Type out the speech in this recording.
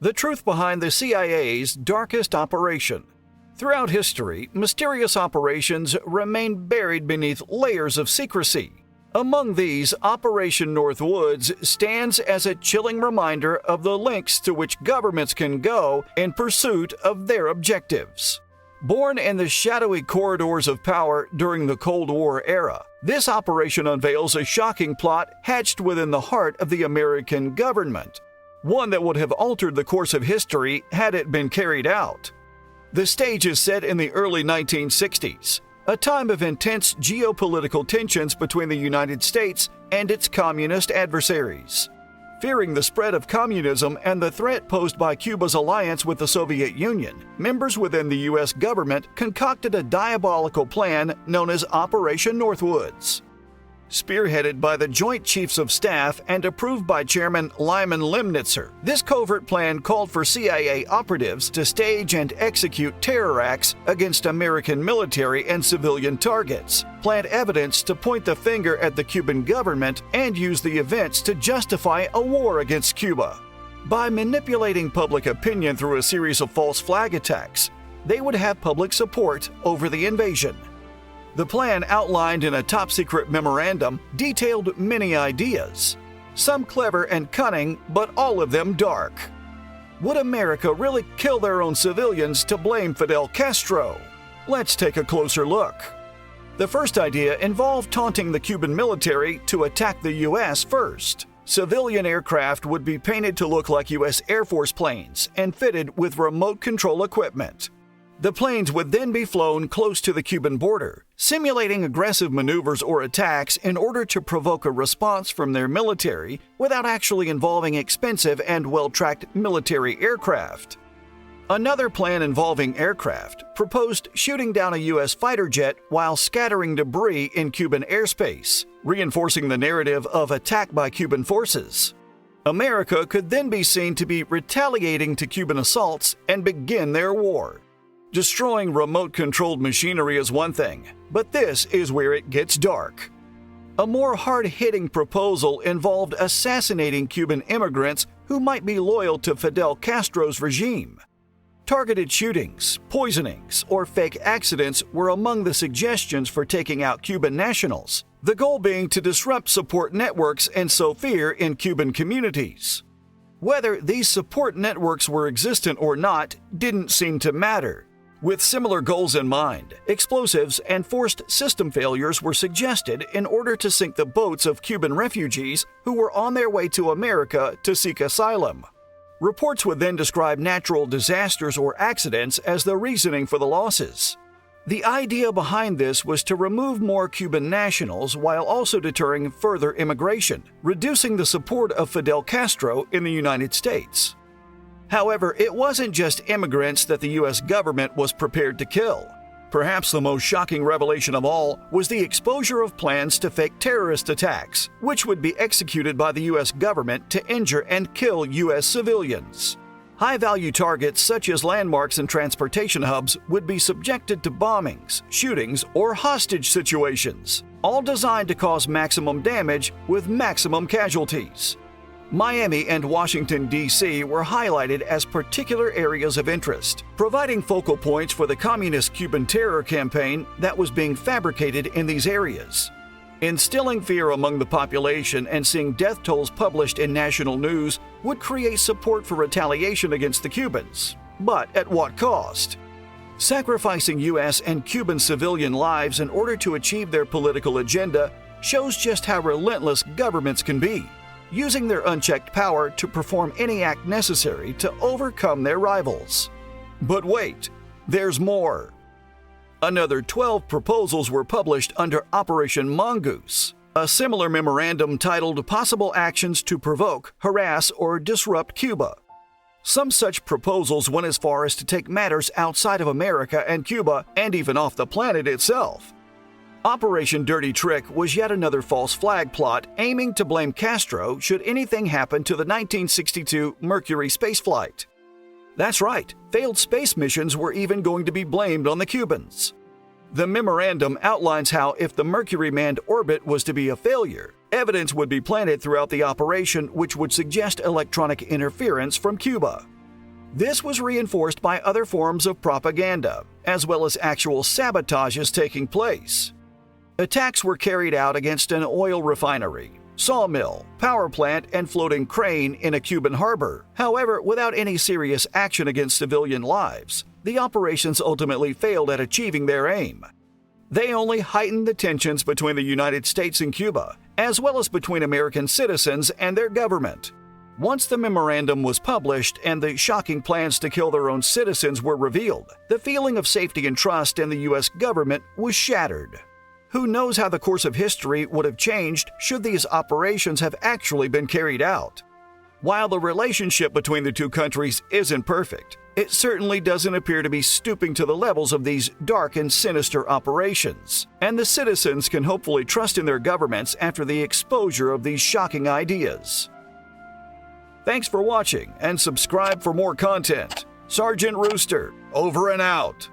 The truth behind the CIA's darkest operation. Throughout history, mysterious operations remain buried beneath layers of secrecy. Among these, Operation Northwoods stands as a chilling reminder of the lengths to which governments can go in pursuit of their objectives. Born in the shadowy corridors of power during the Cold War era, this operation unveils a shocking plot hatched within the heart of the American government, one that would have altered the course of history had it been carried out. The stage is set in the early 1960s, a time of intense geopolitical tensions between the United States and its communist adversaries. Fearing the spread of communism and the threat posed by Cuba's alliance with the Soviet Union, members within the U.S. government concocted a diabolical plan known as Operation Northwoods. Spearheaded by the Joint Chiefs of Staff and approved by Chairman Lyman Lemnitzer, this covert plan called for CIA operatives to stage and execute terror acts against American military and civilian targets, plant evidence to point the finger at the Cuban government, and use the events to justify a war against Cuba. By manipulating public opinion through a series of false flag attacks, they would have public support over the invasion. The plan outlined in a top-secret memorandum detailed many ideas, some clever and cunning, but all of them dark. Would America really kill their own civilians to blame Fidel Castro? Let's take a closer look. The first idea involved taunting the Cuban military to attack the U.S. first. Civilian aircraft would be painted to look like U.S. Air Force planes and fitted with remote control equipment. The planes would then be flown close to the Cuban border, simulating aggressive maneuvers or attacks in order to provoke a response from their military without actually involving expensive and well-tracked military aircraft. Another plan involving aircraft proposed shooting down a U.S. fighter jet while scattering debris in Cuban airspace, reinforcing the narrative of attack by Cuban forces. America could then be seen to be retaliating to Cuban assaults and begin their war. Destroying remote-controlled machinery is one thing, but this is where it gets dark. A more hard-hitting proposal involved assassinating Cuban immigrants who might be loyal to Fidel Castro's regime. Targeted shootings, poisonings, or fake accidents were among the suggestions for taking out Cuban nationals, the goal being to disrupt support networks and sow fear in Cuban communities. Whether these support networks were existent or not didn't seem to matter. With similar goals in mind, explosives and forced system failures were suggested in order to sink the boats of Cuban refugees who were on their way to America to seek asylum. Reports would then describe natural disasters or accidents as the reasoning for the losses. The idea behind this was to remove more Cuban nationals while also deterring further immigration, reducing the support of Fidel Castro in the United States. However, it wasn't just immigrants that the U.S. government was prepared to kill. Perhaps the most shocking revelation of all was the exposure of plans to fake terrorist attacks, which would be executed by the U.S. government to injure and kill U.S. civilians. High-value targets such as landmarks and transportation hubs would be subjected to bombings, shootings, or hostage situations, all designed to cause maximum damage with maximum casualties. Miami and Washington, D.C. were highlighted as particular areas of interest, providing focal points for the communist Cuban terror campaign that was being fabricated in these areas. Instilling fear among the population and seeing death tolls published in national news would create support for retaliation against the Cubans. But at what cost? Sacrificing U.S. and Cuban civilian lives in order to achieve their political agenda shows just how relentless governments can be, using their unchecked power to perform any act necessary to overcome their rivals. But wait, there's more. Another 12 proposals were published under Operation Mongoose, a similar memorandum titled Possible Actions to Provoke, Harass, or Disrupt Cuba. Some such proposals went as far as to take matters outside of America and Cuba and even off the planet itself. Operation Dirty Trick was yet another false flag plot aiming to blame Castro should anything happen to the 1962 Mercury spaceflight. That's right, failed space missions were even going to be blamed on the Cubans. The memorandum outlines how if the Mercury manned orbit was to be a failure, evidence would be planted throughout the operation which would suggest electronic interference from Cuba. This was reinforced by other forms of propaganda, as well as actual sabotages taking place. Attacks were carried out against an oil refinery, sawmill, power plant, and floating crane in a Cuban harbor. However, without any serious action against civilian lives, the operations ultimately failed at achieving their aim. They only heightened the tensions between the United States and Cuba, as well as between American citizens and their government. Once the memorandum was published and the shocking plans to kill their own citizens were revealed, the feeling of safety and trust in the U.S. government was shattered. Who knows how the course of history would have changed should these operations have actually been carried out? While the relationship between the two countries isn't perfect, it certainly doesn't appear to be stooping to the levels of these dark and sinister operations, and the citizens can hopefully trust in their governments after the exposure of these shocking ideas. Thanks for watching, and subscribe for more content. Sergeant Rooster, over and out.